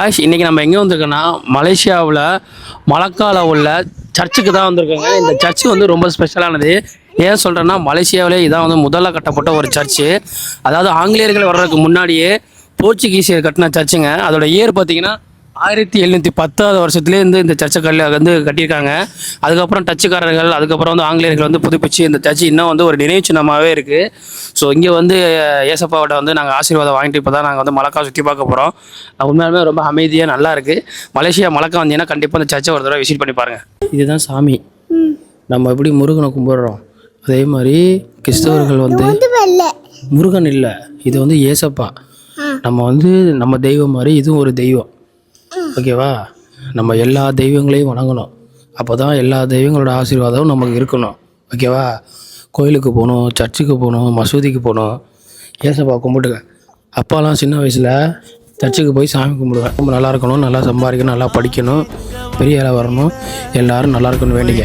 Guys இன்றைக்கி நம்ம எங்கே வந்திருக்கோன்னா மலேசியாவில் மலக்கால உள்ள சர்ச்சுக்கு தான் வந்திருக்கோங்க. இந்த சர்ச்சு வந்து ரொம்ப ஸ்பெஷலானது. ஏன் சொல்கிறேன்னா மலேசியாவிலே இதான் வந்து முதல்ல கட்டப்பட்ட ஒரு சர்ச்சு. அதாவது ஆங்கிலேயர்கள் வர்றதுக்கு முன்னாடியே போர்ச்சுகீசியர் கட்டின சர்ச்சுங்க. அதோட இயர் பார்த்தீங்கன்னா 1710 வருஷத்துலேருந்து இந்த சர்ச்சை வந்து கட்டியிருக்காங்க. அதுக்கப்புறம் டச்சுக்காரர்கள் அதுக்கப்புறம் வந்து ஆங்கிலேயர்கள் வந்து புதுப்பிச்சு இந்த சர்ச்சு இன்னும் வந்து ஒரு நினைவு சின்னமாகவே இருக்குது. ஸோ இங்கே வந்து ஏசப்பாவோட வந்து நாங்கள் ஆசீர்வாதம் வாங்கிட்டு இப்போ தான் நாங்கள் வந்து மலக்கா சுற்றி பார்க்க போகிறோம். உண்மையாலுமே ரொம்ப அமைதியாக நல்லா இருக்குது. மலேசியா மலக்கா வந்தீங்கன்னா கண்டிப்பாக இந்த சர்ச்சை ஒரு தடவை விசிட் பண்ணி பாருங்கள். இதுதான் சாமி. நம்ம எப்படி முருகனை கும்பிடுறோம் அதே மாதிரி கிறிஸ்தவர்கள் வந்து முருகன் இல்லை, இது வந்து ஏசப்பா. நம்ம வந்து நம்ம தெய்வம் மாதிரி இதுவும் ஒரு தெய்வம். ஓகேவா? நம்ம எல்லா தெய்வங்களையும் வணங்கணும். அப்போ தான் எல்லா தெய்வங்களோட ஆசீர்வாதம் நமக்கு இருக்கணும். ஓகேவா? கோயிலுக்கு போகணும், சர்ச்சுக்கு போகணும், மசூதிக்கு போகணும், ஏசப்பா கும்பிட்டுக்க. அப்பாலாம் சின்ன வயசில் சர்ச்சுக்கு போய் சாமி கும்பிடுவேன். ரொம்ப நல்லா இருக்கணும், நல்லா சம்பாதிக்கணும், நல்லா படிக்கணும், பெரிய ஆளாக வரணும், எல்லோரும் நல்லா இருக்கணும்னு வேண்டிக்க.